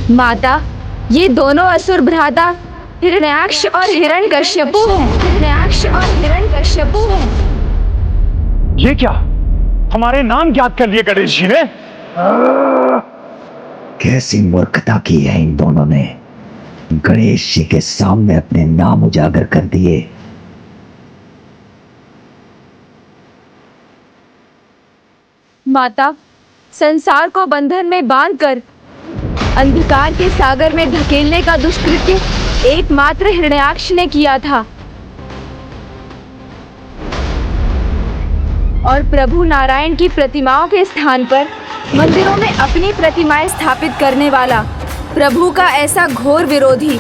माता, ये दोनों असुर भ्राता हिरण्याक्ष और हिरण्यकश्यपु हैं। हिरण्याक्ष और हिरण्यकश्यपु हैं। ये क्या? हमारे नाम ज्ञात कर लिए गणेश जी ने। कैसी मूर्खता की है इन दोनों ने। गणेश जी के सामने अपने नाम उजागर कर दिए। माता, संसार को बंधन में बांधकर अंधकार के सागर में धकेलने का दुष्कृत्य एकमात्र हिरण्याक्ष ने किया था और प्रभु नारायण की प्रतिमाओं के स्थान पर मंदिरों में अपनी प्रतिमाएं स्थापित करने वाला प्रभु का ऐसा घोर विरोधी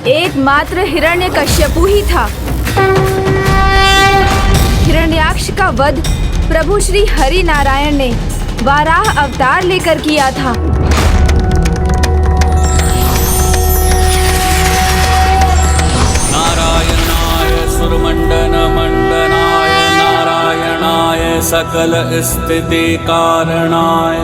एकमात्र हिरण्यकश्यपु ही था। हिरण्याक्ष का वध प्रभु श्री हरि नारायण ने वाराह अवतार लेकर किया था। नारायणाय सुरमंडन मंडनाय नारायणाय सकल स्थिति कारणाय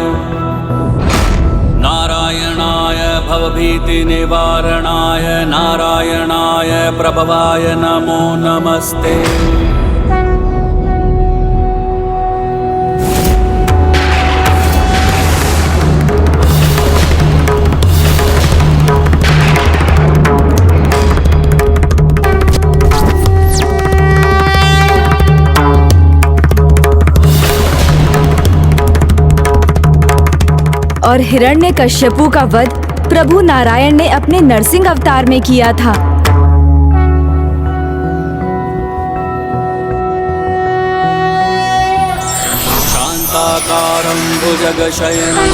नारायणाय भवभीति निवारणाय नारायणाय प्रभवाय नमो नमस्ते। और हिरण्यकश्यपु का वध प्रभु नारायण ने अपने नरसिंह अवतार में किया था। शांताकारं भुजगशयनं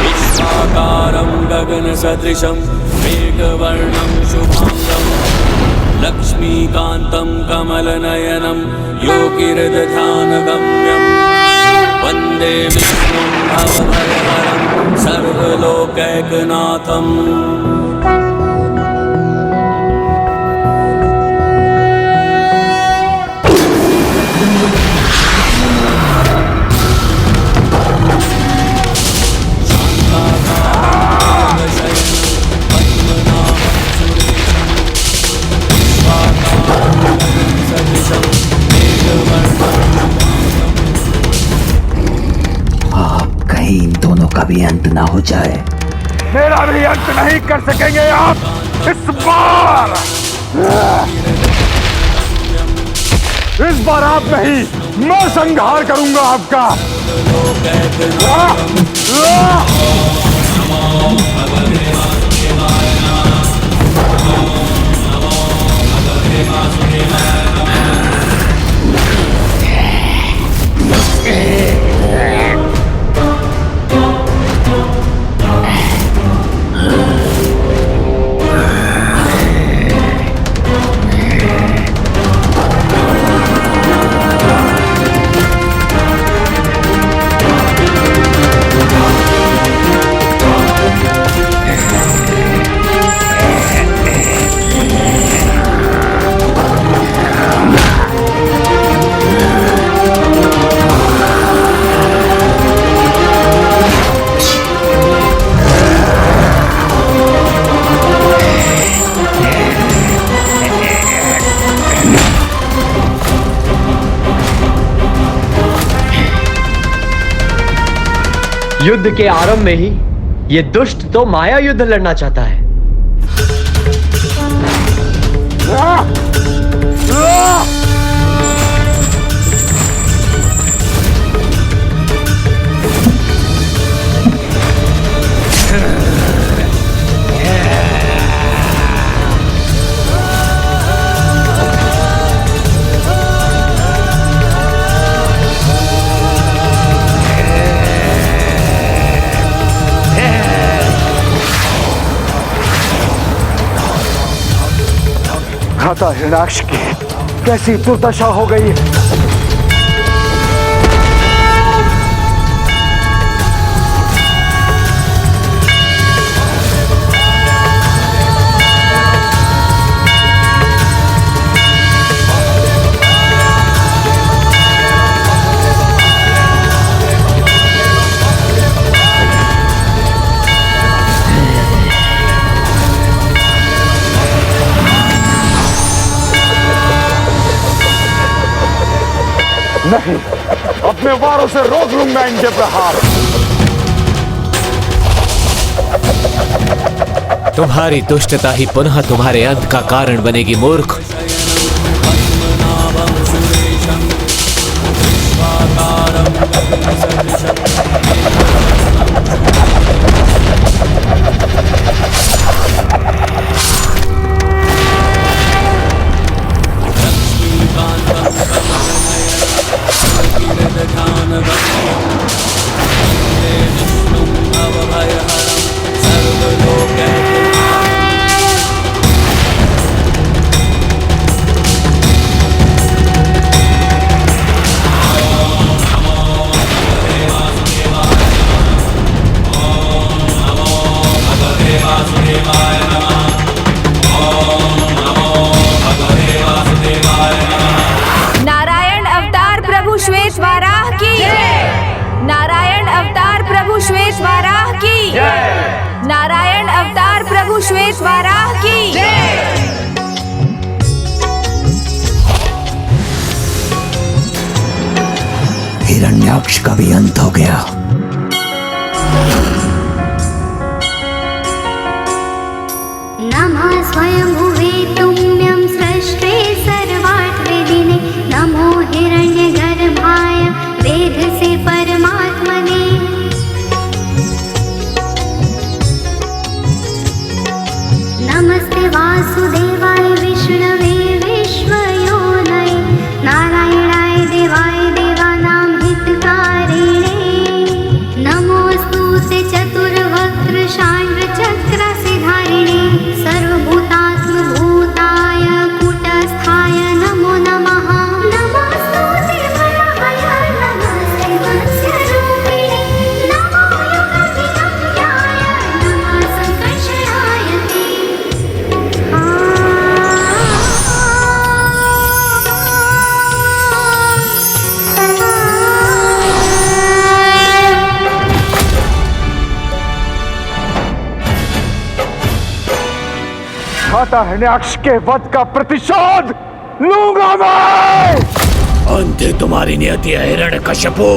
विश्वाकारं गगनसदृशं मेघवर्णं शुभांगं लक्ष्मीकान्तं कमलनयनं योगिहृदध्यानगम्यं वन्दे विष्णुं भवभयहरं सर्वलोकैकनाथम्। इन दोनों का भी अंत ना हो जाए। मेरा भी अंत नहीं कर सकेंगे आप इस बार आप नहीं, मैं संहार करूंगा आपका। युद्ध के आरंभ में ही ये दुष्ट तो माया युद्ध लड़ना चाहता है। खाता हिरण्याक्ष की कैसी दुर्दशा हो गई है। नहीं, अपने वारों से रोक लूंगा इनके प्रहार। तुम्हारी दुष्टता ही पुनः तुम्हारे अंत का कारण बनेगी मूर्ख। नारायण अवतार प्रभु श्वेत वाराह की, नारायण अवतार प्रभु श्वेत वाराह की, नारायण अवतार प्रभु श्वेत वाराह की। हिरण्याक्ष का भी अंत हो गया। नमः स्वयंभुवे तुम्यं सृष्टे सर्वार्थवेदिने, नमो हिरण्यगर्भाय वेदसे परमात्मने। नमस्ते वासुदेवाय विष्णवे विश्वयोनये, नारायणाय देवाय देवानां हितकारिणे। नमोऽस्तु ते चतुर्वक्त्र शाण्डचक्रसिधारिणे, सर्वभूतात्मभूताय कूटस्थाय नमो नमः। नमोऽस्तु ते वराहाय, नमस्ते मत्स्यरूपिणे, नमो योगविद्याय, नमः संकर्षणाय ते। खाता हिरण्याक्ष के वध का प्रतिशोध लूंगा मैं। अंत तुम्हारी नियति है हिरण्यकश्यपु।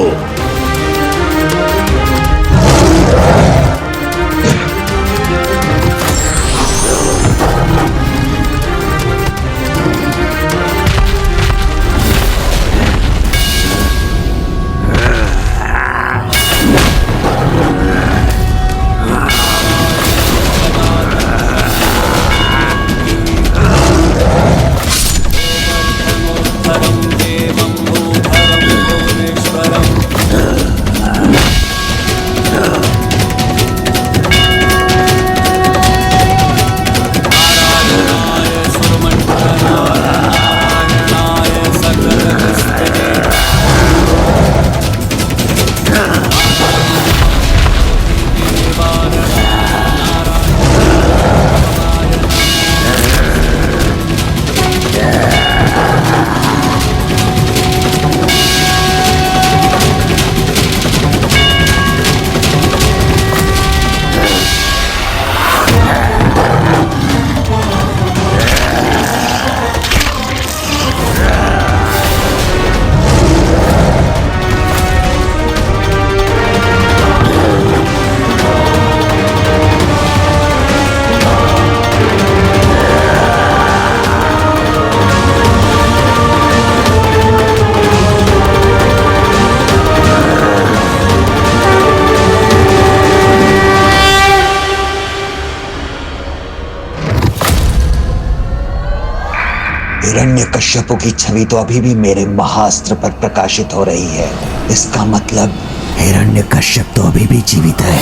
हिरण्यकश्यपु की छवि तो अभी भी मेरे महाअस्त्र पर प्रकाशित हो रही है। इसका मतलब हिरण्यकश्यप तो अभी भी जीवित है।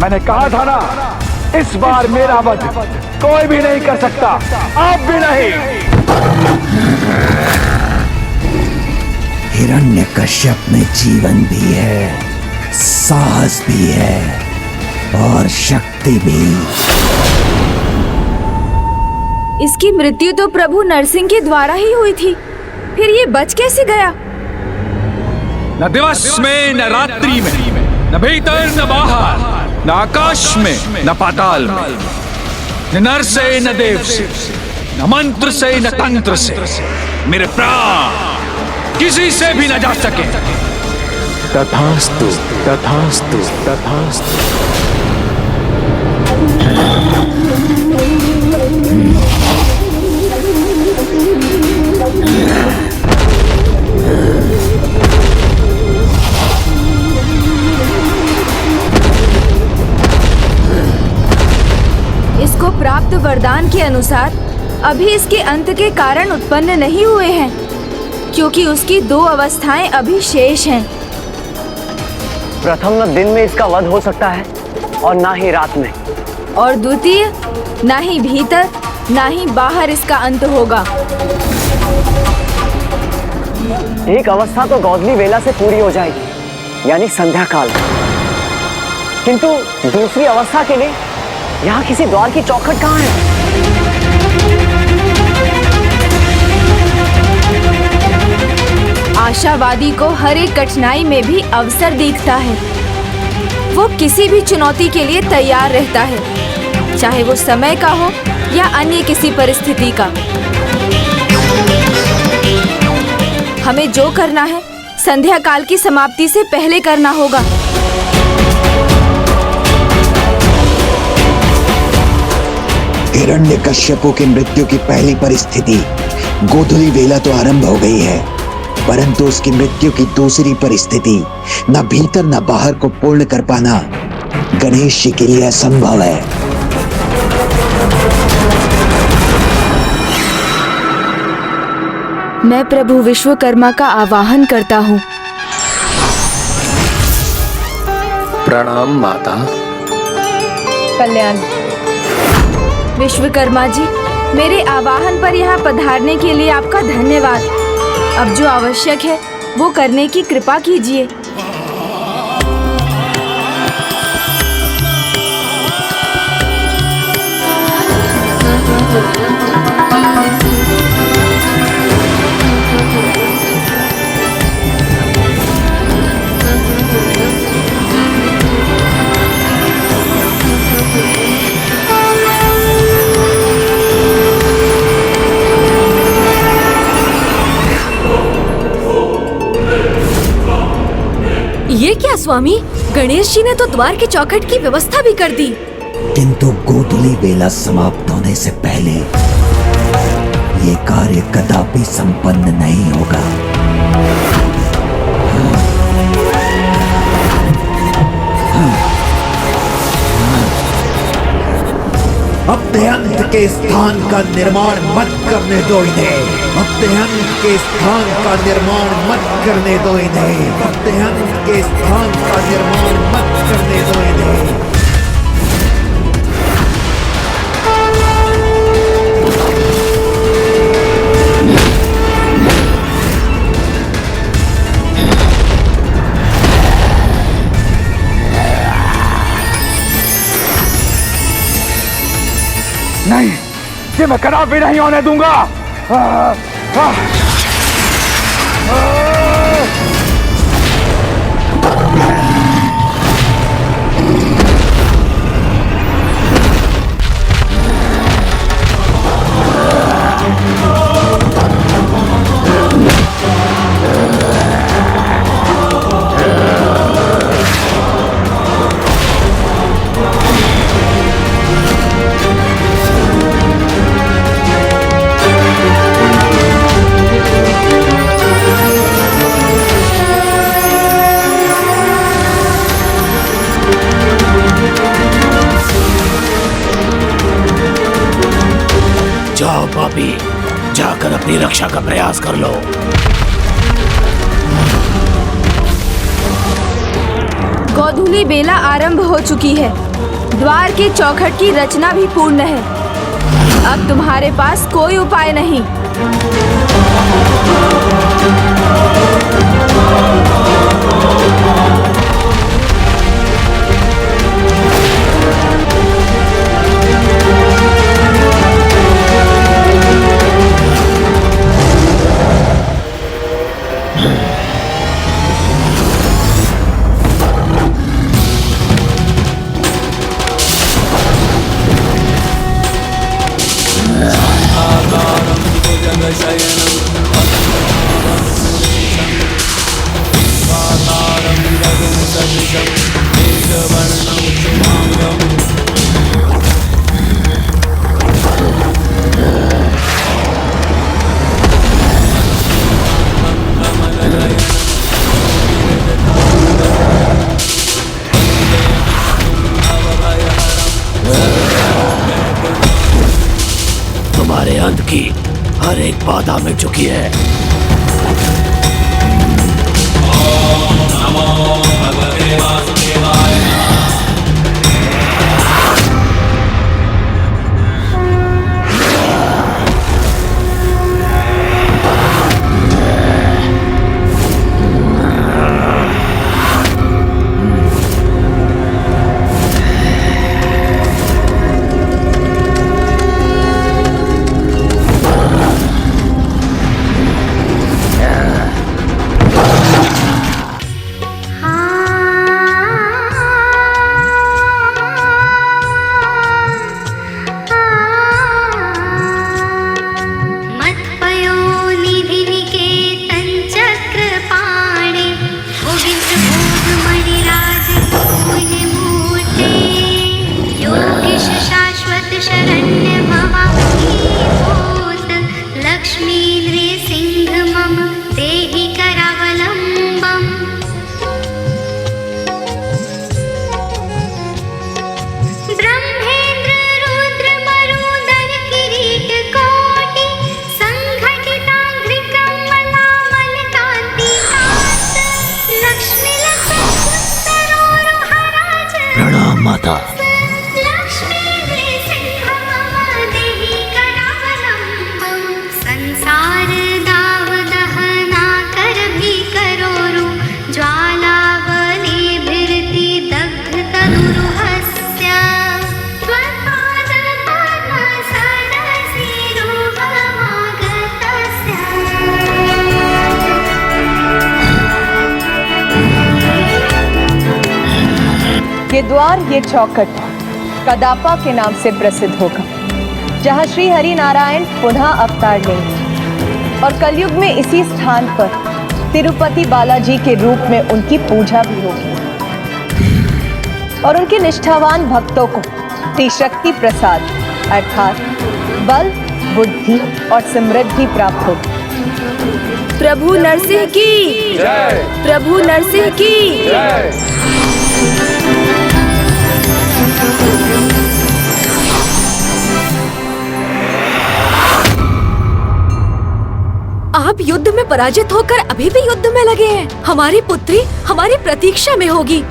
मैंने कहा था ना, इस बार मेरा वध कोई भी नहीं कर सकता, आप भी नहीं। हिरण्यकश्यप में जीवन भी है, साहस भी है और शक्ति भी। इसकी मृत्यु तो प्रभु नरसिंह के द्वारा ही हुई थी, फिर ये बच कैसे गया? न दिवस में न रात्रि में, न भीतर न बाहर, न आकाश में न पाताल में, न नर से न देव से, न मंत्र से न तंत्र से मेरे प्राण किसी से भी न जा सके। तथास्तु तथास्तु तथास्तु। इसको प्राप्त वरदान के अनुसार अभी इसके अंत के कारण उत्पन्न नहीं हुए हैं, क्योंकि उसकी 2 अवस्थाएं अभी शेष हैं। प्रथम न दिन में इसका वध हो सकता है और ना ही रात में, और द्वितीय, ना ही भीतर ना ही बाहर इसका अंत होगा। एक अवस्था तो गोधूली वेला से पूरी हो जाएगी, यानी संध्या काल, किंतु दूसरी अवस्था के लिए यहाँ किसी द्वार की चौखट कहाँ है? आशावादी को हर एक कठिनाई में भी अवसर दिखता है। वो किसी भी चुनौती के लिए तैयार रहता है, चाहे वो समय का हो या अन्य किसी परिस्थिति का। हमें जो करना है संध्या काल की समाप्ति से पहले करना होगा। हिरण्यकश्यपु की मृत्यु की पहली परिस्थिति गोधूली वेला तो आरंभ हो गई है, परंतु उसकी मृत्यु की दूसरी परिस्थिति न भीतर न बाहर को पूर्ण कर पाना गणेश जी के लिए असंभव है। मैं प्रभु विश्वकर्मा का आवाहन करता हूँ। प्रणाम माता। कल्याण। विश्वकर्मा जी, मेरे आवाहन पर यहाँ पधारने के लिए आपका धन्यवाद। अब जो आवश्यक है वो करने की कृपा कीजिए। ये क्या स्वामी, गणेश जी ने तो द्वार के चौखट की व्यवस्था भी कर दी। किंतु गोधूली वेला समाप्त होने से पहले ये कार्य कदापि संपन्न नहीं होगा। अपने अंत के स्थान का निर्माण मत करने दो इन्हें। अपने अंत के स्थान का निर्माण मत करने दो इन्हें। अपने अंत के स्थान का निर्माण मत करने दो इन्हें। नहीं, ये मैं कदापि नहीं होने दूंगा। जाओ पापी, जाकर अपनी रक्षा का प्रयास कर लो। गोधूली बेला आरंभ हो चुकी है। द्वार के चौखट की रचना भी पूर्ण है। अब तुम्हारे पास कोई उपाय नहीं। तुम्हारे अंत की हर एक बाधा मिट चुकी है। ये द्वार, ये चौखट कदापा के नाम से प्रसिद्ध होगा, जहाँ श्री हरि नारायण पुनः अवतार लेंगे और कलयुग में इसी स्थान पर तिरुपति बालाजी के रूप में उनकी पूजा भी होगी और उनके निष्ठावान भक्तों को त्रिशक्ति प्रसाद अर्थात बल, बुद्धि और समृद्धि प्राप्त होगी। प्रभु नरसिंह की जय। प्रभु नरसिंह की जय। आप युद्ध में पराजित होकर अभी भी युद्ध में लगे हैं। हमारी पुत्री हमारी प्रतीक्षा में होगी।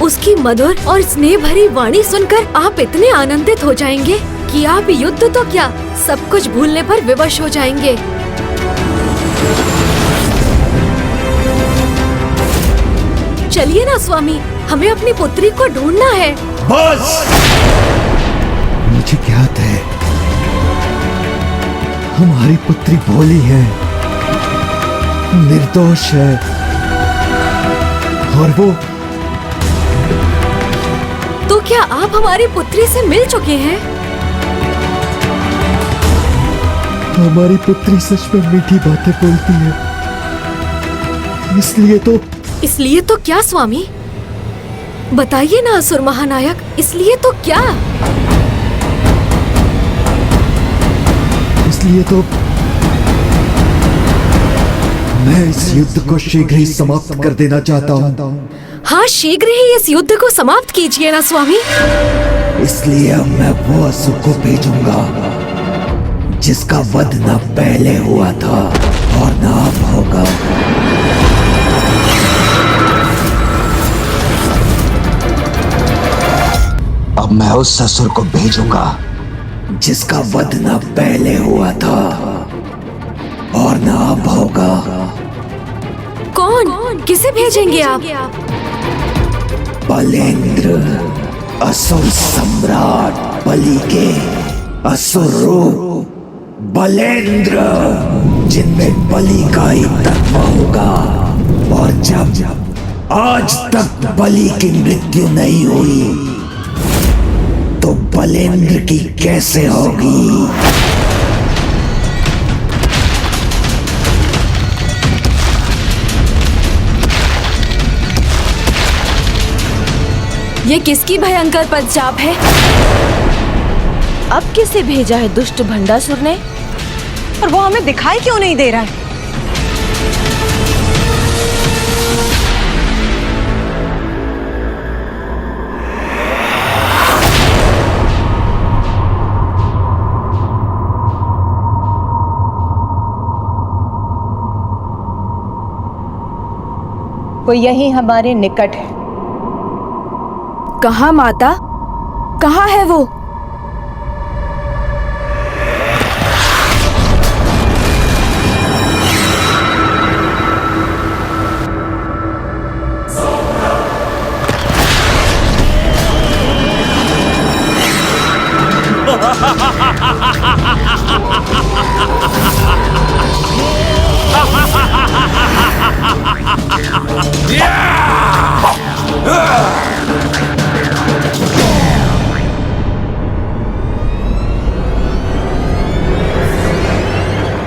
उसकी मधुर और स्नेह भरी वाणी सुनकर आप इतने आनंदित हो जाएंगे कि आप युद्ध तो क्या सब कुछ भूलने पर विवश हो जाएंगे। चलिए ना स्वामी, हमें अपनी पुत्री को ढूंढना है। बस! मुझे ज्ञात है हमारी पुत्री भोली है, निर्दोष है और वो तो क्या आप हमारी पुत्री से मिल चुके हैं? हमारी पुत्री सच में मीठी बातें बोलती है, इसलिए तो क्या स्वामी? बताइए ना असुर महानायक, इसलिए तो क्या? इसलिए तो मैं इस युद्ध को शीघ्र ही समाप्त कर देना चाहता हूँ। हाँ, शीघ्र ही इस युद्ध को समाप्त कीजिए ना स्वामी। इसलिए अब मैं वो असुर को भेजूंगा जिसका वध न पहले हुआ था और न अब होगा। अब मैं उस ससुर को भेजूंगा जिसका वध न पहले हुआ था और न अब होगा। कौन? किसे भेजेंगे आप? बलेंद्र, असुर सम्राट बलि के असुर रूप बलेंद्र, जिनमें बलि का ही तत्व होगा। और जब आज तक बलि की मृत्यु नहीं हुई तो बलेंद्र की कैसे होगी? ये किसकी भयंकर पदचाप है? अब किसे भेजा है दुष्ट भंडासुर ने? और वो हमें दिखाई क्यों नहीं दे रहा है? वो यही हमारे निकट है। कहाँ माता? कहाँ है वो?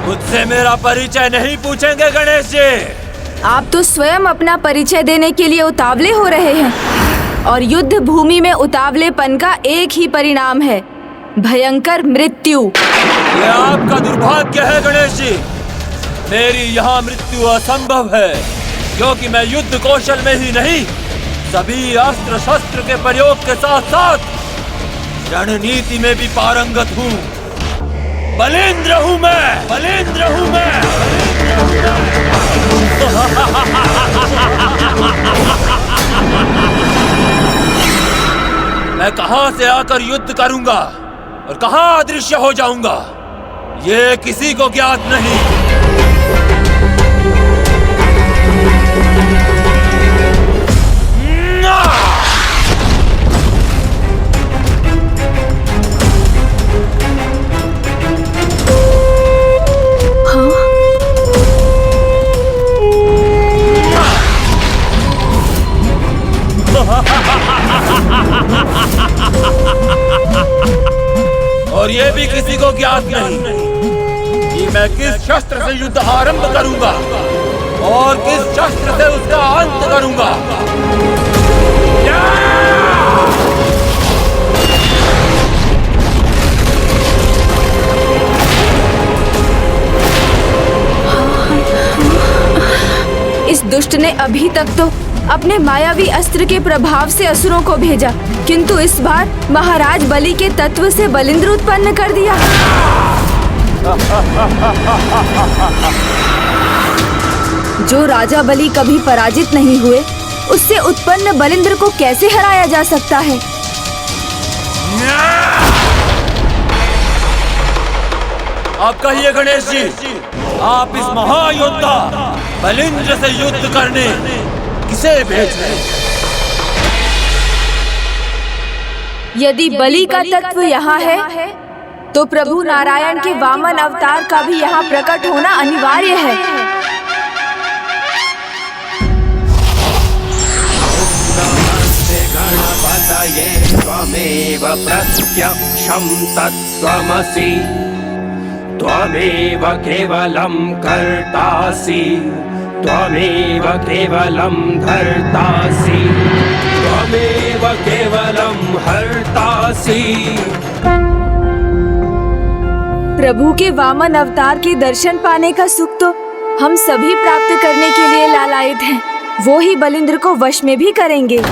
मुझसे मेरा परिचय नहीं पूछेंगे गणेश जी। आप तो स्वयं अपना परिचय देने के लिए उतावले हो रहे हैं और युद्ध भूमि में उतावलेपन का एक ही परिणाम है, भयंकर मृत्यु। ये आपका दुर्भाग्य है गणेश जी। मेरी यहाँ मृत्यु असंभव है क्योंकि मैं युद्ध कौशल में ही नहीं, सभी अस्त्र शस्त्र के प्रयोग के साथ साथ रणनीति में भी पारंगत हूँ। बलेंद्र हूँ मैं, बलेंद्र हूँ मैं। मैं कहां से आकर युद्ध करूंगा और कहां अदृश्य हो जाऊंगा, ये किसी को ज्ञात नहीं। और ये भी किसी को ज्ञात नहीं कि मैं किस शस्त्र से युद्ध आरंभ करूंगा और किस शस्त्र से उसका अंत करूंगा। इस दुष्ट ने अभी तक तो अपने मायावी अस्त्र के प्रभाव से असुरों को भेजा, किंतु इस बार महाराज बलि के तत्व से बलिंद्र उत्पन्न कर दिया। जो राजा बलि कभी पराजित नहीं हुए, उससे उत्पन्न बलिंद्र को कैसे हराया जा सकता है? आप कहिए गणेश जी, आप इस महायोद्धा बलिंद्र से युद्ध करने किसे भेज रहे हैं? यदि बलि का तत्व यहाँ है, तो प्रभु नारायण के वामन अवतार का भी यहाँ प्रकट होना अनिवार्य है। गणपतये त्वमेव प्रत्यक्षं तत्त्वमसि, त्वमेव केवलं कर्तासि, त्वमेव केवलं धर्तासि, त्वमेव केवलं हर्तासि। प्रभु के वामन अवतार के दर्शन पाने का सुख तो हम सभी प्राप्त करने के लिए लालायित हैं। वो ही बलिंद्र को वश में भी करेंगे।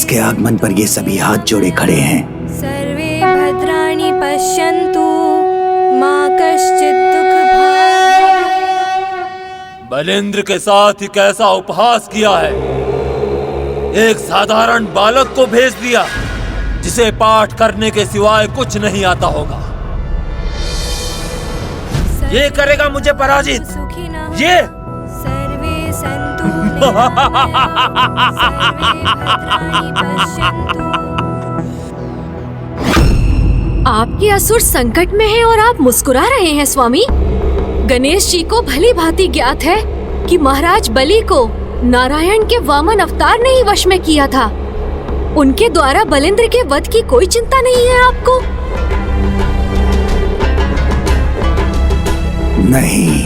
उसके आगमन पर ये सभी हाथ जोड़े खड़े हैं। सर्वे भद्राणि पश्यन्तु मां कश्चित् दुःख भाग्। बलिंद्र के साथ ही कैसा उपहास किया है। एक साधारण बालक को भेज दिया जिसे पाठ करने के सिवाय कुछ नहीं आता होगा। ये करेगा मुझे पराजित। ये सर्वे सन्तु निरामयाः, सर्वे भद्राणि पश्यन्तु। आपके असुर संकट में हैं और आप मुस्कुरा रहे हैं स्वामी। गणेश जी को भली भांति ज्ञात है कि महाराज बलि को नारायण के वामन अवतार ने ही वश में किया था। उनके द्वारा बलिंद्र के वध की कोई चिंता नहीं है आपको? नहीं,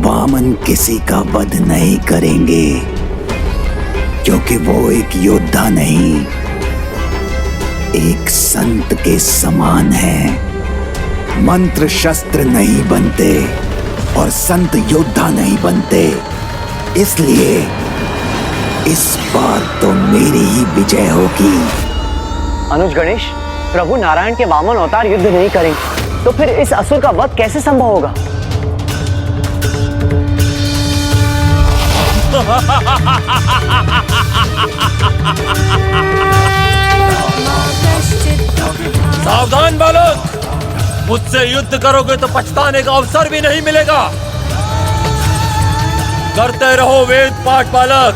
वामन किसी का वध नहीं करेंगे, क्योंकि वो एक योद्धा नहीं, एक संत के समान है। मंत्र शस्त्र नहीं बनते और संत योद्धा नहीं बनते, इसलिए इस बार तो मेरी ही विजय होगी। अनुज गणेश, प्रभु नारायण के वामन अवतार युद्ध नहीं करेंगे तो फिर इस असुर का वध कैसे संभव होगा? सावधान बालक, मुझसे युद्ध करोगे तो पछताने का अवसर भी नहीं मिलेगा। करते रहो वेद पाठ बालक,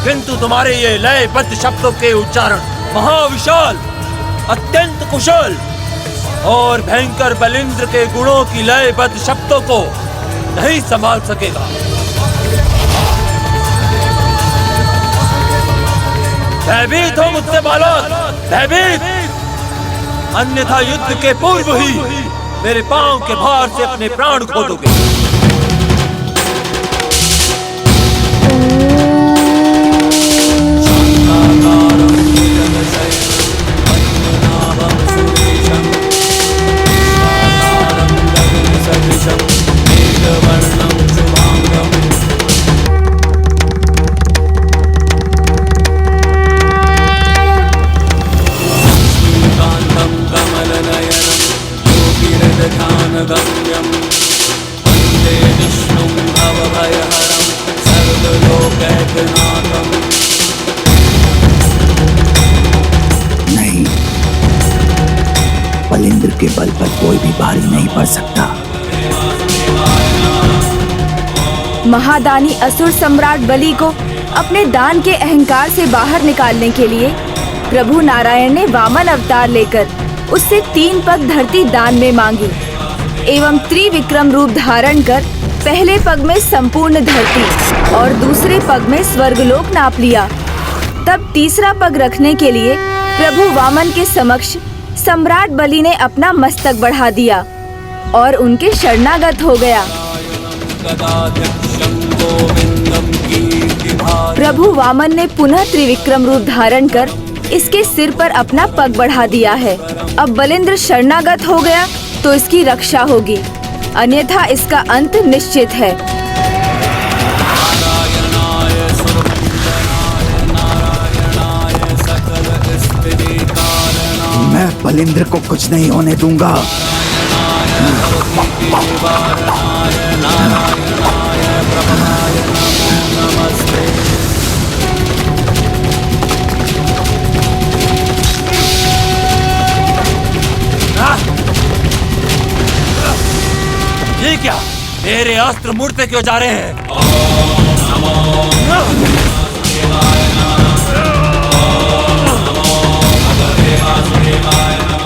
किंतु तुम्हारे ये लयबद्ध शब्दों के उच्चारण महाविशाल, अत्यंत कुशल और भयंकर बलिंद्र के गुणों की लयबद्ध शब्दों को नहीं संभाल सकेगा। भयभीत हो मुझसे बालक, भयभीत, अन्यथा युद्ध के पूर्व ही मेरे पांव के भार से अपने प्राण खो दोगे। नहीं, बलिंद्र के बल पर कोई भी भारी नहीं पड़ सकता। महादानी असुर सम्राट बलि को अपने दान के अहंकार से बाहर निकालने के लिए प्रभु नारायण ने वामन अवतार लेकर उससे 3 पग धरती दान में मांगी एवं त्रिविक्रम रूप धारण कर पहले पग में संपूर्ण धरती और दूसरे पग में स्वर्गलोक नाप लिया। तब तीसरा पग रखने के लिए प्रभु वामन के समक्ष सम्राट बलि ने अपना मस्तक बढ़ा दिया और उनके शरणागत हो गया। प्रभु वामन ने पुनः त्रिविक्रम रूप धारण कर इसके सिर पर अपना पग बढ़ा दिया है। अब बलिंद्र शरणागत हो गया तो इसकी रक्षा होगी, अन्यथा इसका अंत निश्चित है। मैं बलिंद्र को कुछ नहीं होने दूंगा। ये क्या, मेरे अस्त्र मुड़ते क्यों जा रहे हैं?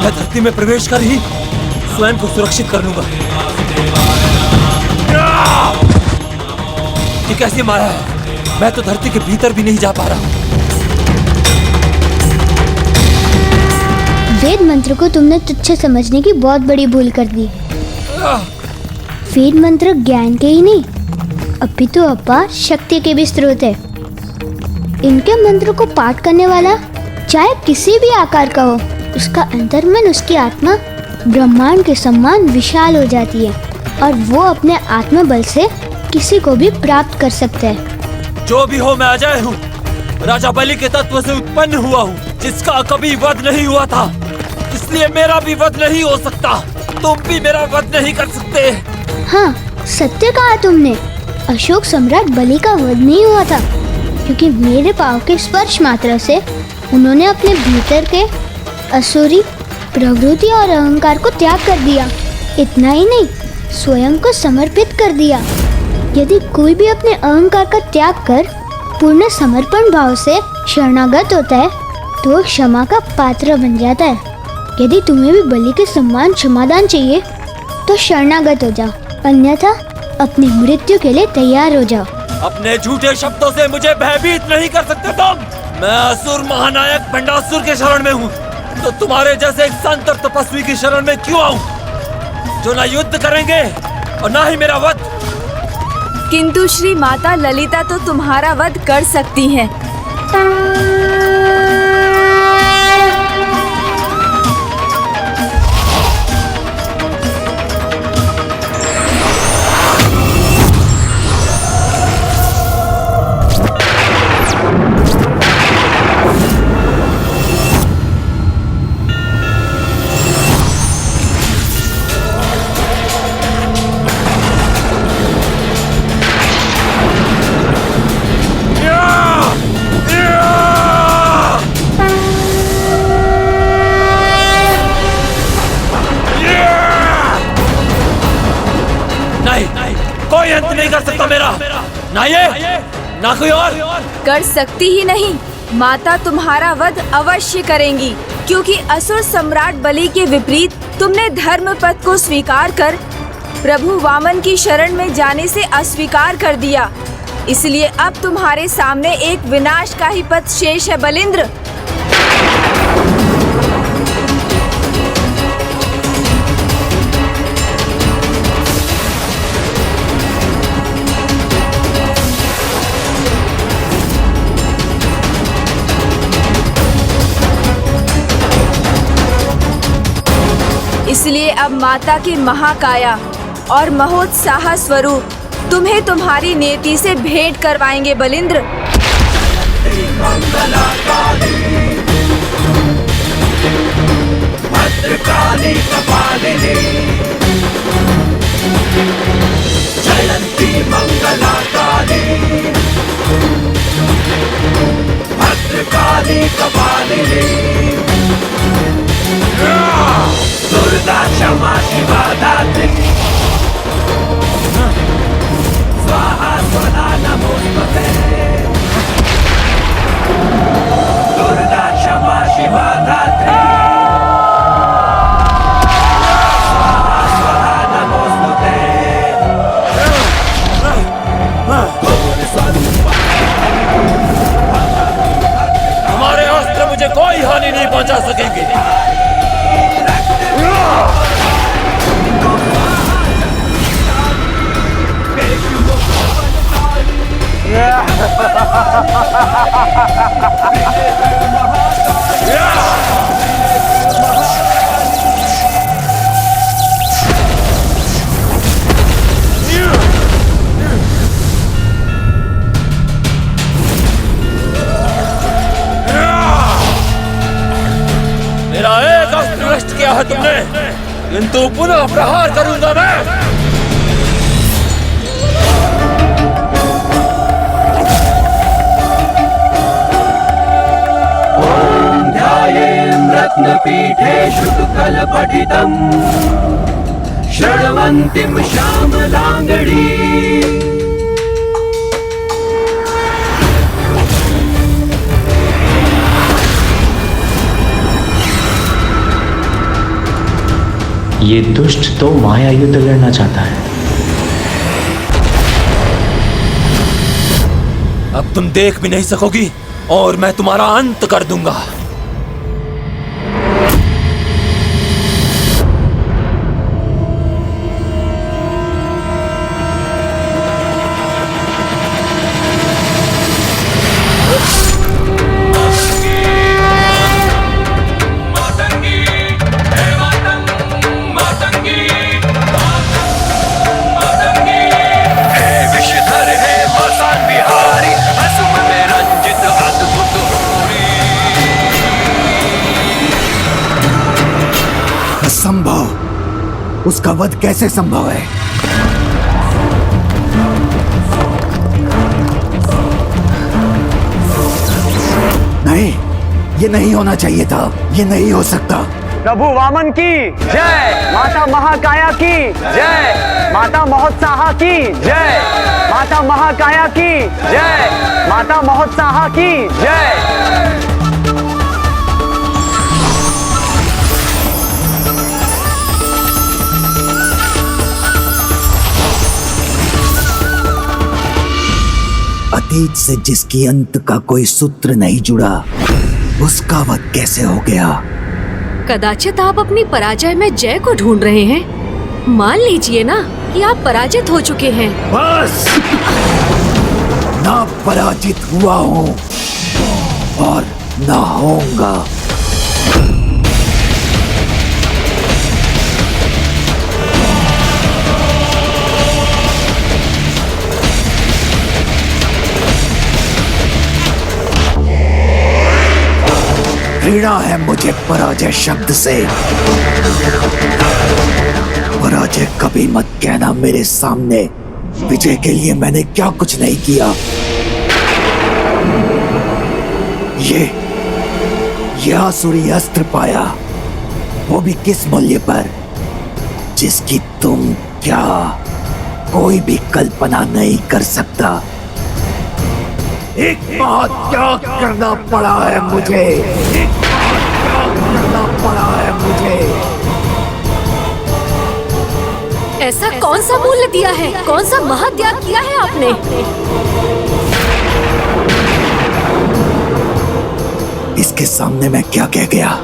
मैं धरती में प्रवेश कर ही स्वयं को सुरक्षित कर लूंगा। ये कैसी माया है, मैं तो धरती के भीतर भी नहीं जा पा रहा हूँ। वेद मंत्र को तुमने तुच्छ समझने की बहुत बड़ी भूल कर दी। वेद मंत्र ज्ञान के ही नहीं, अभी तो अपार शक्ति के भी स्रोत है। इनके मंत्र को पाठ करने वाला चाहे किसी भी आकार का हो, उसका अंतर्मन, उसकी आत्मा ब्रह्मांड के समान विशाल हो जाती है और वो अपने आत्मा बल से किसी को भी प्राप्त कर सकता है। जो भी हो, मैं अजय हूँ, राजा बलि के तत्व से उत्पन्न हुआ हूँ, जिसका कभी वध नहीं हुआ था, इसलिए मेरा भी वध नहीं हो सकता। तुम भी मेरा वध नहीं कर सकते। हाँ, सत्य कहा तुमने। अशोक सम्राट बलि का वध नहीं हुआ था, क्योंकि मेरे पाँव के स्पर्श मात्र से उन्होंने अपने भीतर के असुरी प्रवृत्ति और अहंकार को त्याग कर दिया। इतना ही नहीं, स्वयं को समर्पित कर दिया। यदि कोई भी अपने अहंकार का त्याग कर पूर्ण समर्पण भाव से शरणागत होता है तो क्षमा का पात्र बन जाता है। यदि तुम्हें भी बलि के सम्मान क्षमादान चाहिए तो शरणागत हो जाओ, अन्यथा अपनी मृत्यु के लिए तैयार हो जाओ। अपने झूठे शब्दों से मुझे भयभीत नहीं कर सकते तुम। मैं असुर महानायक भंडासुर के शरण में हूँ, तो तुम्हारे जैसे एक संत और तपस्वी की शरण में क्यों आऊं, जो न युद्ध करेंगे और न ही मेरा वध। किंतु श्री माता ललिता तो तुम्हारा वध कर सकती हैं। कोई अंत नहीं कर सकता मेरा, ना ये ना कोई और। कर सकती ही नहीं, माता तुम्हारा वध अवश्य करेंगी, क्योंकि असुर सम्राट बलि के विपरीत तुमने धर्म पथ को स्वीकार कर प्रभु वामन की शरण में जाने से अस्वीकार कर दिया। इसलिए अब तुम्हारे सामने एक विनाश का ही पथ शेष है बलिंद्र। इसलिए अब माता के महाकाया और महोत्साह स्वरूप तुम्हें तुम्हारी नेति से भेंट करवाएंगे बलिंद्र। भद्रकाली कपालिनी जयंती मंगला काली, भद्रकाली कपालिनी दुर्गा क्षमा शिवा दात्री, स्वाहा स्वधा नमोस्तुते। दुर्गा क्षमा शिवा दात्री, स्वाहा स्वधा नमोस्तुते। हमारे अस्त्र मुझे कोई हानि नहीं पहुंचा सकेंगे। मेरा एक अस्त्र नष्ट किया है तुमने, किंतु पुनः प्रहार करूंगा मैं। रत्नपीठे शुकलपठितम् शृण्वन्तीं श्यामलाङ्गड़ी। ये दुष्ट तो माया युद्ध लड़ना चाहता है। अब तुम देख भी नहीं सकोगी और मैं तुम्हारा अंत कर दूंगा। विषधर है मसान बिहारी, असुर में रंजित अद्भुत असंभव। उसका वध कैसे संभव है? नहीं, ये नहीं होना चाहिए था। ये नहीं हो सकता। प्रभु वामन की जय, माता महाकाया की जय, माता महोत्साहा की जय, माता महाकाया की जय, माता महोत्साहा की जय। अतीत से जिसकी अंत का कोई सूत्र नहीं जुड़ा, उसका वध कैसे हो गया? कदाचित आप अपनी पराजय में जय को ढूंढ रहे हैं। मान लीजिए ना कि आप पराजित हो चुके हैं। बस, ना पराजित हुआ हूँ और ना होऊंगा। घृणा है मुझे पराजय शब्द से। पराजय कभी मत कहना मेरे सामने। विजय के लिए मैंने क्या कुछ नहीं किया। ये आसुरी अस्त्र पाया, वो भी किस मूल्य पर, जिसकी तुम क्या कोई भी कल्पना नहीं कर सकता। एक महात्याग करना पड़ा है मुझे। एक महात्याग करना पड़ा है मुझे। ऐसा कौन सा मूल्य दिया है? कौन सा महात्याग किया है आपने? इसके सामने मैं क्या कह गया?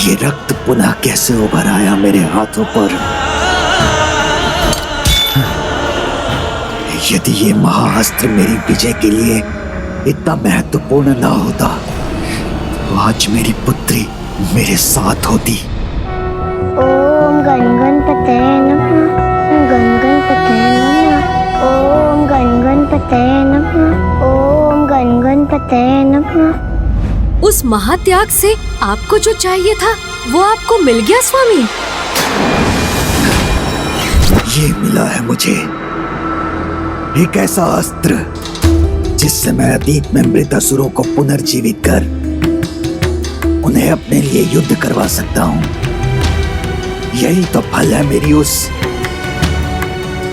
ये रक्त पुनः कैसे उभर आया मेरे हाथों पर? यदि ये महाअस्त्र मेरी विजय के लिए इतना महत्वपूर्ण ना होता, तो आज मेरी पुत्री मेरे साथ होती। ओम गण गणपतये नमः। गण गणपतये नमः। ओम गण गणपतये नमः। ओम गण गणपतये नमः। उस महात्याग से आपको जो चाहिए था वो आपको मिल गया स्वामी। ये मिला है मुझे एक ऐसा अस्त्र जिससे मैं अतीत में मृत असुरों को पुनर्जीवित कर उन्हें अपने लिए युद्ध करवा सकता हूं। यही तो फल है मेरी उस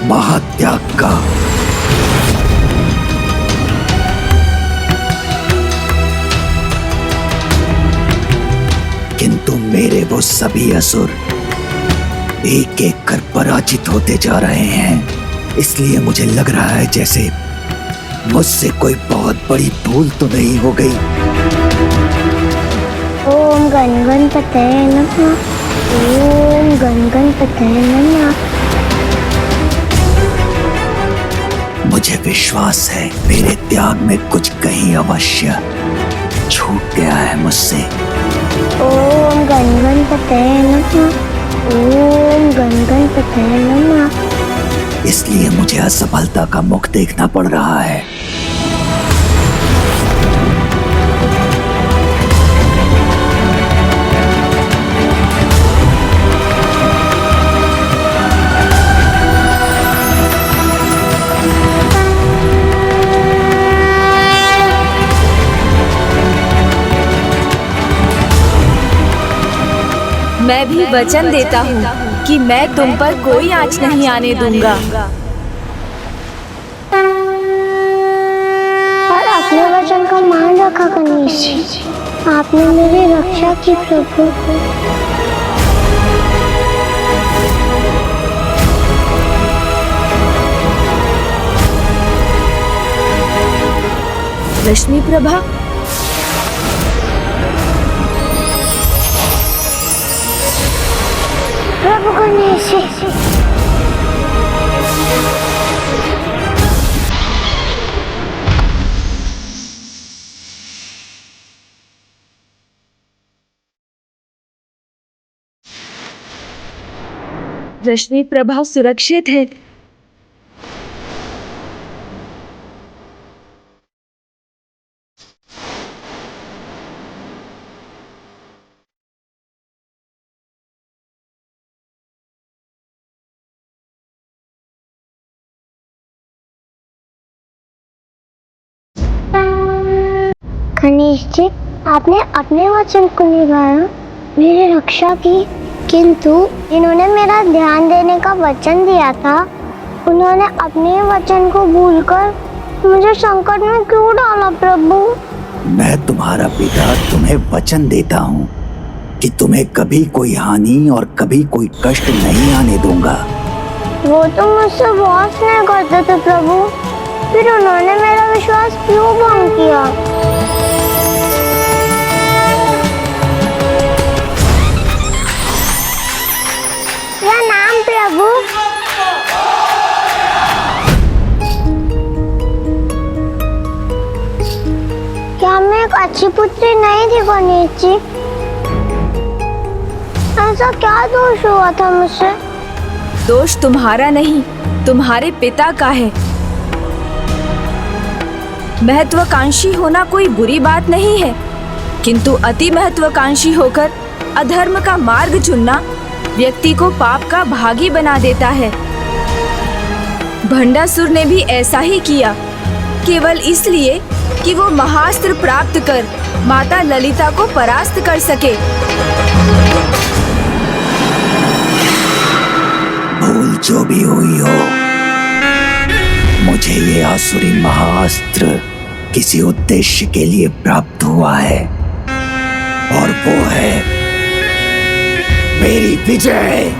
महात्याग का। किंतु मेरे वो सभी असुर एक एक कर पराजित होते जा रहे हैं। इसलिए मुझे लग रहा है जैसे मुझसे कोई बहुत बड़ी भूल तो नहीं हो गई। ओम गण गणपतये नमः। ओम गण गणपतये नमः। मुझे विश्वास है मेरे त्याग में कुछ कहीं अवश्य छूट गया है मुझसे। ओम गण गणपतये नमः। ओम गण गणपतये नमः। इसलिए मुझे असफलता का मुख देखना पड़ रहा है। मैं भी वचन देता हूँ कि मैं तुम पर कोई आँच नहीं आने दूंगा। और अपने वचन का मान रखा गणेश जी। आपने मेरी रक्षा की प्रभु। रश्मि प्रभा, प्रभु गणेश जी। रश्मि प्रभा सुरक्षित है। गणेश जी, आपने अपने वचन को निभाया, मेरी रक्षा की, किंतु इन्होंने मेरा ध्यान देने का वचन दिया था, उन्होंने अपने वचन को भूलकर मुझे संकट में क्यों डाला प्रभु? मैं तुम्हारा पिता तुम्हें वचन देता हूँ कि तुम्हें कभी कोई हानि और कभी कोई कष्ट नहीं आने दूंगा। वो तो मुझसे बहुत स्नेह करते थे प्रभु, फिर उन्होंने मेरा विश्वास क्यों भंग किया? प्रणाम प्रभु। क्या मैं एक अच्छी पुत्री नहीं थी गणेश जी? ऐसा क्या दोष हुआ था मुझसे? दोष तुम्हारा नहीं, तुम्हारे पिता का है। महत्वाकांक्षी होना कोई बुरी बात नहीं है, किंतु अति महत्वाकांक्षी होकर अधर्म का मार्ग चुनना व्यक्ति को पाप का भागी बना देता है। भंडासुर ने भी ऐसा ही किया, केवल इसलिए कि वो महास्त्र प्राप्त कर माता ललिता को परास्त कर सके। भूल जो भी हुई हो, मुझे ये आसुरी महाअस्त्र किसी उद्देश्य के लिए प्राप्त हुआ है, और वो है मेरी विजय।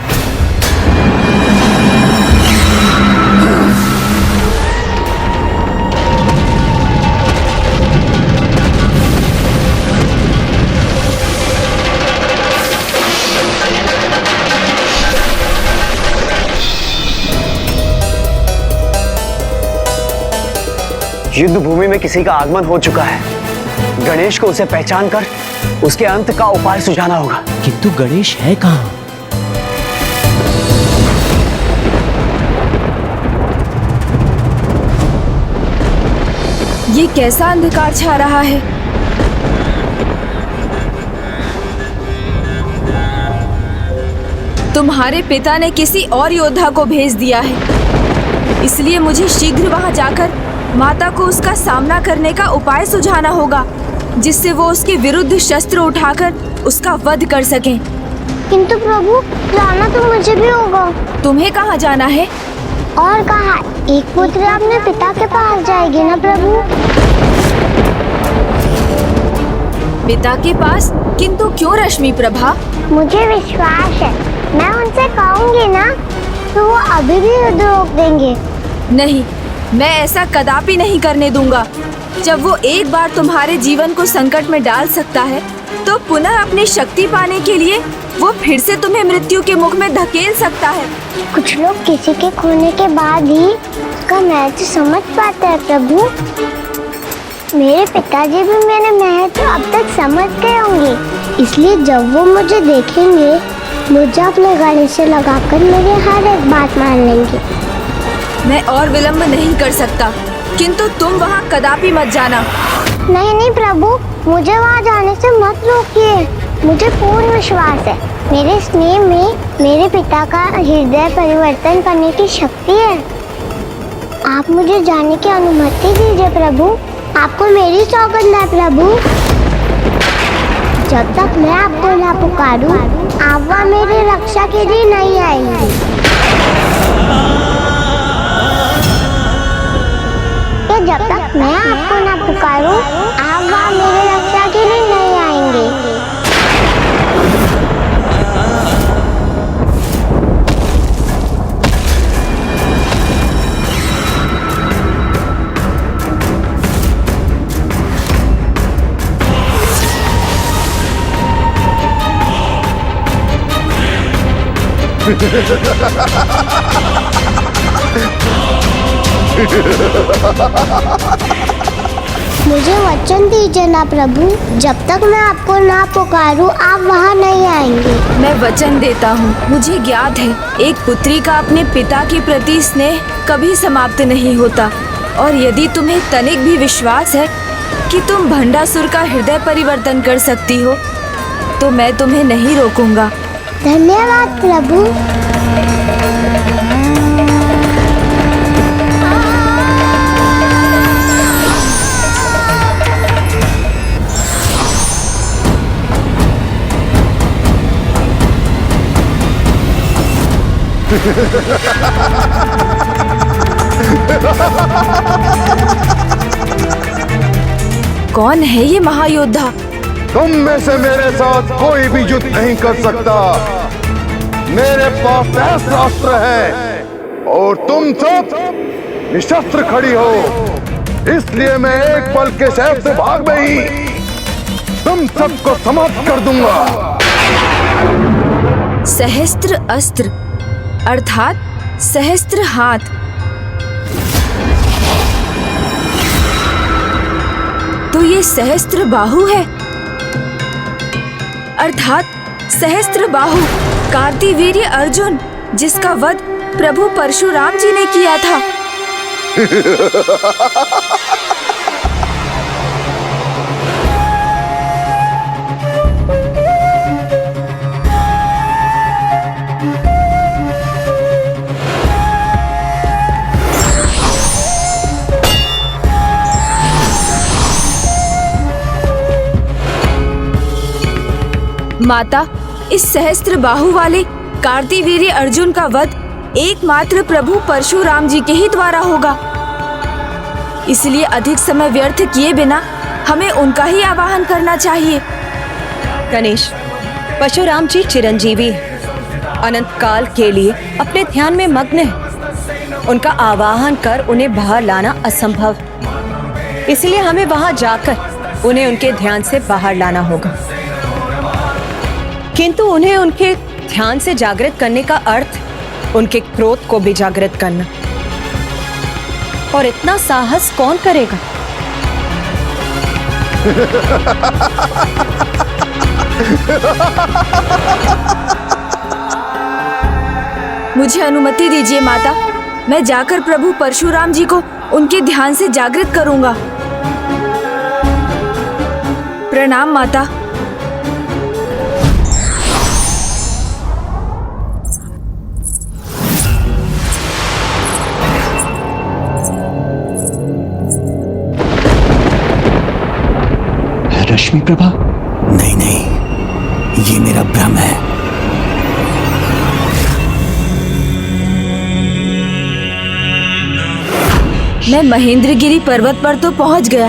युद्ध भूमि में किसी का आगमन हो चुका है। गणेश को उसे पहचान कर उसके अंत का उपाय सुझाना होगा। किंतु गणेश है कहाँ? ये कैसा अंधकार छा रहा है? तुम्हारे पिता ने किसी और योद्धा को भेज दिया है, इसलिए मुझे शीघ्र वहां जाकर माता को उसका सामना करने का उपाय सुझाना होगा, जिससे वो उसके विरुद्ध शस्त्र उठाकर उसका वध कर सकें। किंतु प्रभु, जाना तो मुझे भी होगा। तुम्हें कहाँ जाना है? और कहा, एक पुत्री अपने पिता के पास जाएगी ना प्रभु? पिता के पास? किंतु क्यों रश्मि प्रभा? मुझे विश्वास है, मैं उनसे कहूँगी ना तो वो अभी भी युद्ध रोक देंगे। नहीं, मैं ऐसा कदापि नहीं करने दूंगा। जब वो एक बार तुम्हारे जीवन को संकट में डाल सकता है, तो पुनः अपनी शक्ति पाने के लिए वो फिर से तुम्हें मृत्यु के मुख में धकेल सकता है। कुछ लोग किसी के खोने के बाद ही उसका महत्व समझ पाते हैं प्रभु। मेरे पिताजी भी मेरे महत्व अब तक समझ गए होंगे, इसलिए जब वो मुझे देखेंगे, मुझे अपने गले से लगाकर मेरी हर एक बात मान लेंगे। मैं और विलंब नहीं कर सकता, किंतु तुम वहाँ कदापि मत जाना। नहीं नहीं प्रभु, मुझे वहाँ जाने से मत रोकिए। मुझे पूर्ण विश्वास है, मेरे स्नेह में मेरे पिता का हृदय परिवर्तन करने की शक्ति है। आप मुझे जाने की अनुमति दीजिए प्रभु। आपको मेरी सौगंध है प्रभु। जब तक मैं आपको ना पुकारूं, आप वहाँ मेरी रक्षा के लिए नहीं आएंगे। जब तक मैं आपको ना पुकारूं, आप वहाँ मेरी रक्षा के लिए नहीं आएंगे। मुझे वचन दीजिए ना प्रभु, जब तक मैं आपको ना पुकारूं आप वहाँ नहीं आएंगे। मैं वचन देता हूँ, मुझे ज्ञात है एक पुत्री का अपने पिता के प्रति स्नेह कभी समाप्त नहीं होता, और यदि तुम्हें तनिक भी विश्वास है कि तुम भंडासुर का हृदय परिवर्तन कर सकती हो, तो मैं तुम्हें नहीं रोकूंगा। धन्यवाद प्रभु। कौन है ये महायोद्धा? तुम में से मेरे साथ कोई भी युद्ध नहीं कर सकता। मेरे पास सहस्त्र अस्त्र है और तुम सब निशस्त्र खड़ी हो, इसलिए मैं एक पल के शहर से भाग में ही तुम सबको समाप्त कर दूंगा। सहस्त्र अस्त्र अर्थात सहस्त्र हाथ। तो ये सहस्त्र बाहु है, अर्थात सहस्त्र बाहु कार्तिवीर्य अर्जुन, जिसका वध प्रभु परशुराम जी ने किया था। माता, इस सहस्त्र बाहु वाले कार्तिवीर्य अर्जुन का वध एकमात्र प्रभु परशुराम जी के ही द्वारा होगा, इसलिए अधिक समय व्यर्थ किए बिना हमें उनका ही आवाहन करना चाहिए। गणेश, परशुराम जी चिरंजीवी अनंत काल के लिए अपने ध्यान में मग्न है। उनका आवाहन कर उन्हें बाहर लाना असंभव, इसलिए हमें वहां जाकर उन्हें उनके ध्यान से बाहर लाना होगा। किंतु उन्हें उनके ध्यान से जागृत करने का अर्थ उनके क्रोध को भी जागृत करना, और इतना साहस कौन करेगा? मुझे अनुमति दीजिए माता, मैं जाकर प्रभु परशुराम जी को उनके ध्यान से जागृत करूंगा। प्रणाम माता। रश्मि प्रभा? नहीं नहीं, ये मेरा भ्रम है। मैं महेंद्रगिरी पर्वत पर तो पहुंच गया,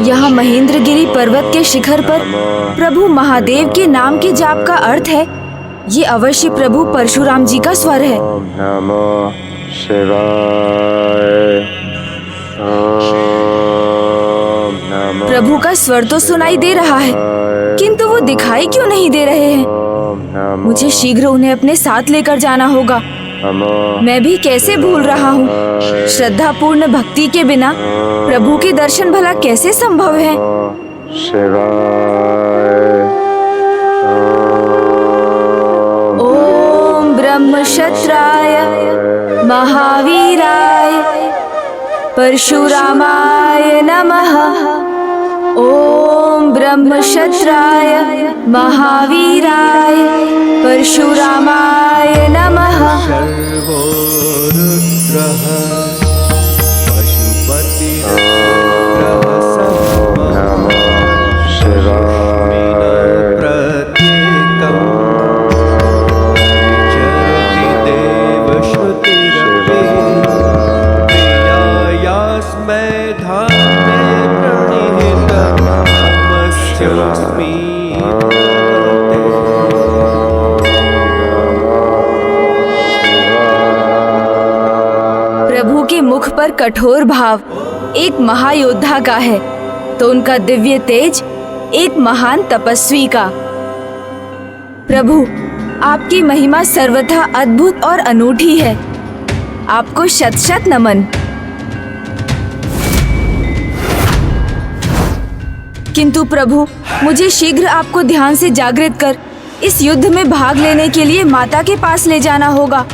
यहाँ महेंद्रगिरी पर्वत के शिखर पर प्रभु महादेव के नाम के जाप का अर्थ है ये अवश्य प्रभु परशुराम जी का स्वर है। नमो शिवाय। प्रभु का स्वर तो सुनाई दे रहा है, किंतु वो दिखाई क्यों नहीं दे रहे हैं? मुझे शीघ्र उन्हें अपने साथ लेकर जाना होगा। मैं भी कैसे भूल रहा हूँ, श्रद्धा पूर्ण भक्ति के बिना प्रभु के दर्शन भला कैसे संभव है? ओम ब्रह्मक्षत्राय महावीराय परशुरामाय नमः। ओम ब्रह्मक्षत्राय महावीराय परशुरामाय नमः। सर्वो रुद्रः पशुपतिरुद्रः नमः शिवाय। प्रत्येकं विचरति देवश्रुतिरपि प्रियायास्मै धामे प्रणिहितं नमस्योऽस्मि। प्रभु के मुख पर कठोर भाव एक महायोद्धा का है, तो उनका दिव्य तेज एक महान तपस्वी का। प्रभु, आपकी महिमा सर्वथा अद्भुत और अनूठी है। आपको शत शत नमन। किंतु प्रभु, मुझे शीघ्र आपको ध्यान से जागृत कर इस युद्ध में भाग लेने के लिए माता के पास ले जाना होगा।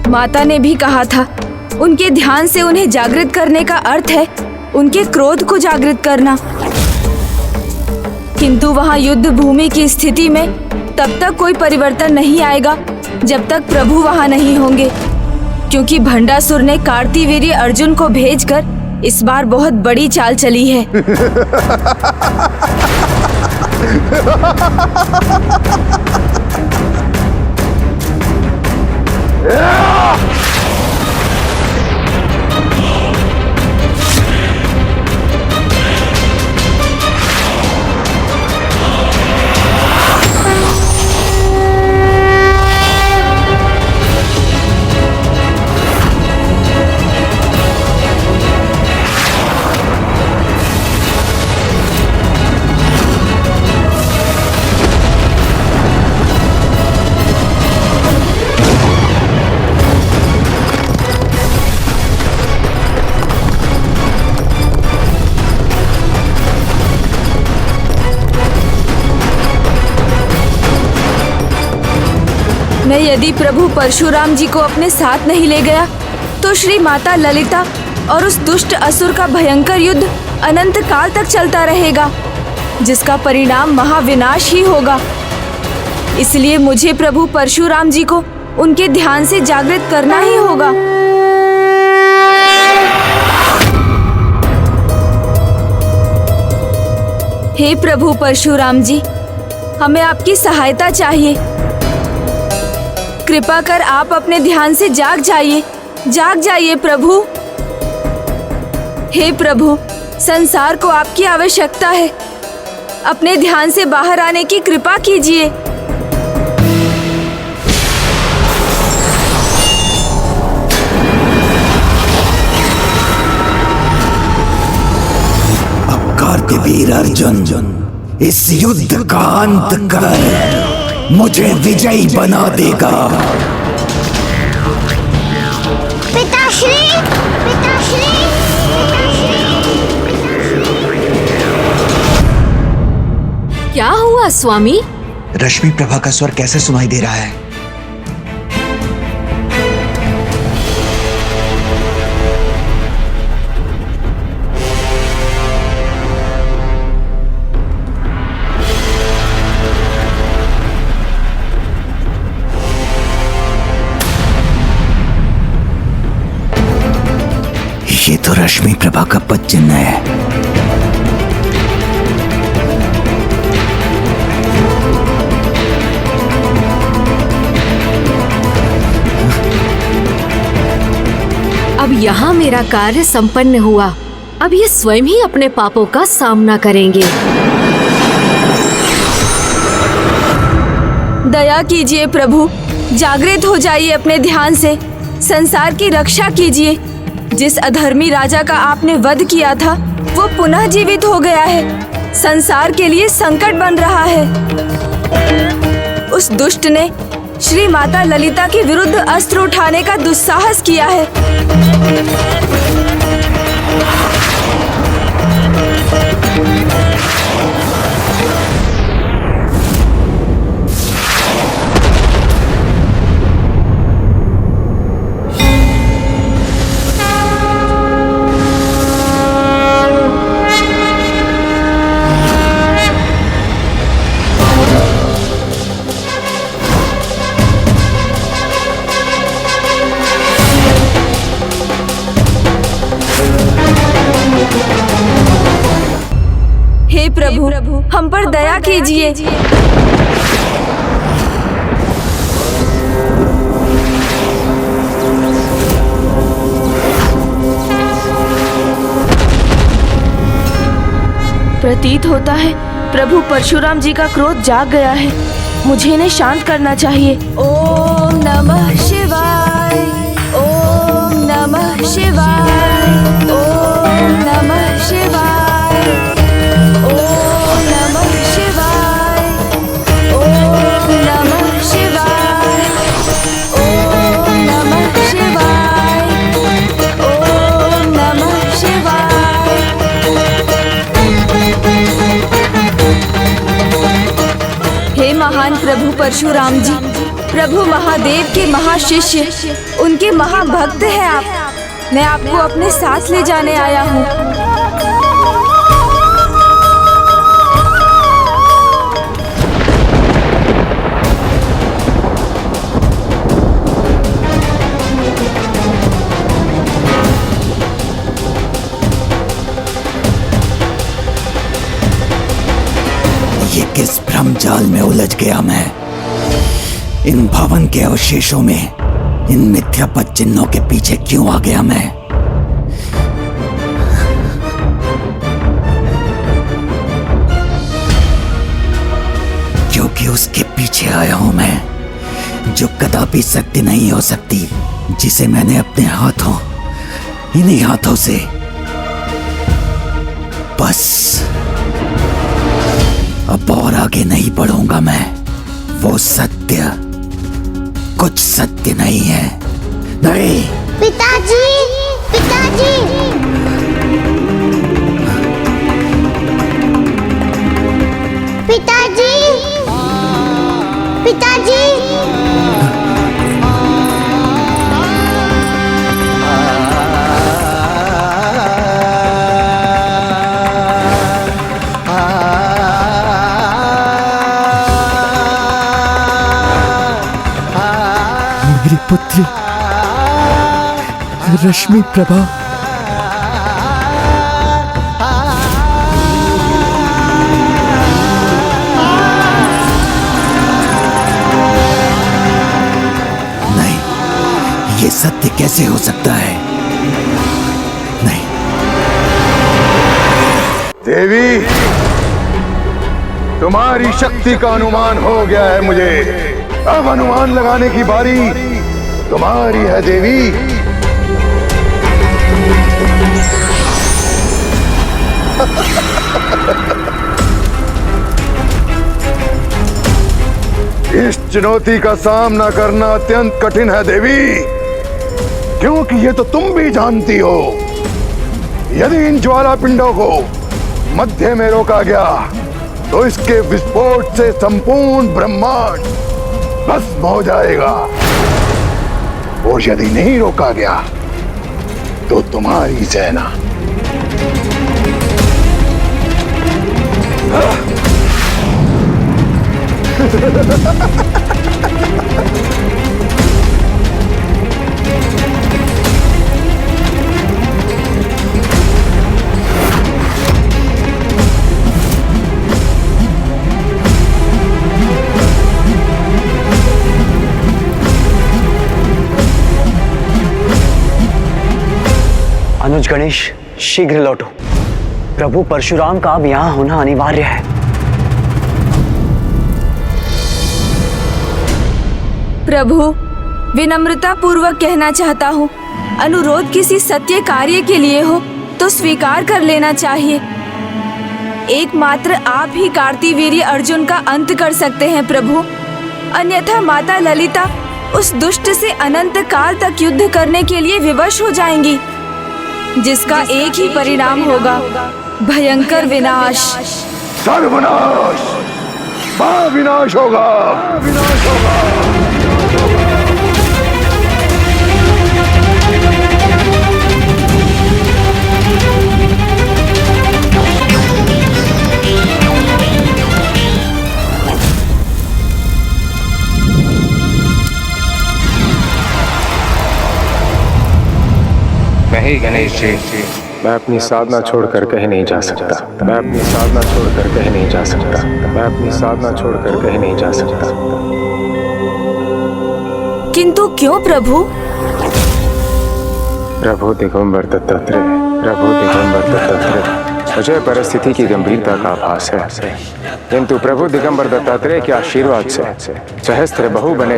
माता ने भी कहा था, उनके ध्यान से उन्हें जागृत करने का अर्थ है उनके क्रोध को जागृत करना। किंतु वहां युद्ध भूमि की स्थिति में तब तक कोई परिवर्तन नहीं आएगा जब तक प्रभु वहां नहीं होंगे, क्योंकि भंडासुर ने कार्तिवीर्य अर्जुन को भेजकर इस बार बहुत बड़ी चाल चली है। मैं यदि प्रभु परशुराम जी को अपने साथ नहीं ले गया तो श्री माता ललिता और उस दुष्ट असुर का भयंकर युद्ध अनंत काल तक चलता रहेगा, जिसका परिणाम महाविनाश ही होगा। इसलिए मुझे प्रभु परशुराम जी को उनके ध्यान से जागृत करना ही होगा। हे प्रभु परशुराम जी, हमें आपकी सहायता चाहिए। कृपा कर आप अपने ध्यान से जाग जाइए प्रभु। हे प्रभु, संसार को आपकी आवश्यकता है। अपने ध्यान से बाहर आने की कृपा कीजिए। अब कार्तिवीर अर्जुन इस युद्ध का अंत कर मुझे विजयी बना देगा। पिताश्री, पिताश्री, क्या हुआ स्वामी? रश्मि प्रभा का स्वर कैसे सुनाई दे रहा है? ये तो रश्मि प्रभा का पद चिन्ह है। अब यहाँ मेरा कार्य संपन्न हुआ। अब ये स्वयं ही अपने पापों का सामना करेंगे। दया कीजिए प्रभु, जागृत हो जाइए अपने ध्यान से। संसार की रक्षा कीजिए। जिस अधर्मी राजा का आपने वध किया था वो पुनः जीवित हो गया है, संसार के लिए संकट बन रहा है। उस दुष्ट ने श्री माता ललिता के विरुद्ध अस्त्र उठाने का दुस्साहस किया है। प्रभु, हम पर दया कीजिए। प्रतीत होता है प्रभु परशुराम जी का क्रोध जाग गया है। मुझे इन्हें शांत करना चाहिए। ओम नमः शिवाय, ओम नमः शिवाय, ओम नमः शिवाय, ओम नमः शिवाय, ओम नमः शिवाय, ओम नमः शिवाय, ओम नमः शिवाय। हे महान प्रभु परशुराम जी, प्रभु महादेव के महाशिष्य, उनके महाभक्त हैं आप। मैं आपको अपने साथ ले जाने आया हूँ। ये किस भ्रमजाल में उलझ गया मैं? इन भवन के अवशेषों में, इन मिथ्यापद चिन्हों के पीछे क्यों आ गया मैं? क्योंकि उसके पीछे आया हूं मैं जो कदापि सत्य नहीं हो सकती, जिसे मैंने अपने हाथों, इन्हीं हाथों से बस अब और आगे नहीं बढ़ूंगा मैं। वो सत्य कुछ सत्य नहीं है। नहीं। पिताजी, पिताजी। पिताजी, पिताजी। मेरी पुत्री रश्मि प्रभा, नहीं, ये सत्य कैसे हो सकता है? नहीं। देवी, तुम्हारी शक्ति का अनुमान हो गया है मुझे। अब अनुमान लगाने की बारी तुम्हारी है देवी। इस चुनौती का सामना करना अत्यंत कठिन है देवी, क्योंकि ये तो तुम भी जानती हो, यदि इन ज्वाला पिंडों को मध्य में रोका गया तो इसके विस्फोट से संपूर्ण ब्रह्मांड भस्म हो जाएगा, और यदि नहीं रोका गया तो तुम्हारी सेना अनुज गणेश, शीघ्र लौटो। प्रभु परशुराम का अब यहाँ होना अनिवार्य है। प्रभु, विनम्रता पूर्वक कहना चाहता हूँ, अनुरोध किसी सत्य कार्य के लिए हो तो स्वीकार कर लेना चाहिए। एकमात्र आप ही कार्तिवीर्य अर्जुन का अंत कर सकते हैं प्रभु, अन्यथा माता ललिता उस दुष्ट से अनंत काल तक युद्ध करने के लिए विवश हो जाएंगी, जिसका एक ही परिणाम होगा, भयंकर विनाश। सर्वनाश, महाविनाश होगा, विनाश होगा। नहीं गणेश जी, मैं अपनी साधना छोड़कर कहीं नहीं जा सकता। मैं अपनी साधना छोड़कर कहीं नहीं जा सकता। मैं अपनी साधना छोड़कर कहीं नहीं जा सकता। किंतु क्यों प्रभु? प्रभु दिगंबर दत्तात्रेय, प्रभु दिगंबर दत्तात्रेय, मुझे परिस्थिति की गंभीरता का आभास है, किंतु प्रभु दिगंबर दत्तात्रेय के आशीर्वाद से सहस्त्र बहु बने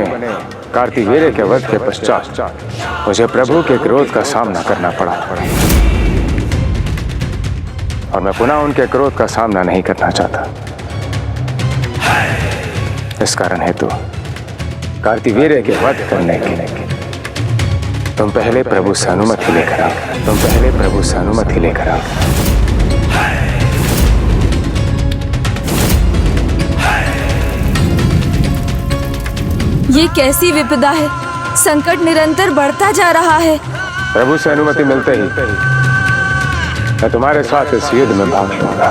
कार्तिवीर्य के वध के पश्चात मुझे प्रभु के क्रोध का सामना करना पड़ा और मैं पुनः उनके क्रोध का सामना नहीं करना चाहता। इस कारण हेतु कार्तिवीर्य के वध करने के लिए तुम पहले प्रभु से अनुमति लेकर आओ। तुम पहले प्रभु से अनुमति लेकर आओ। ये कैसी विपदा है? संकट निरंतर बढ़ता जा रहा है। प्रभु से अनुमति मिलते ही मैं तुम्हारे साथ इस युद्ध में भाग लूंगा।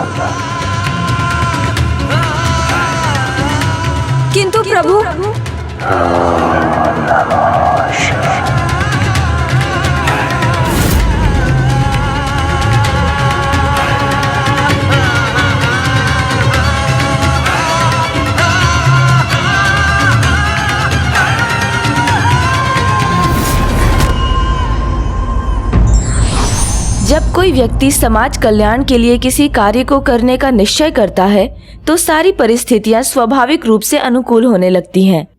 किंतु प्रभु, जब कोई व्यक्ति समाज कल्याण के लिए किसी कार्य को करने का निश्चय करता है तो सारी परिस्थितियां स्वाभाविक रूप से अनुकूल होने लगती हैं।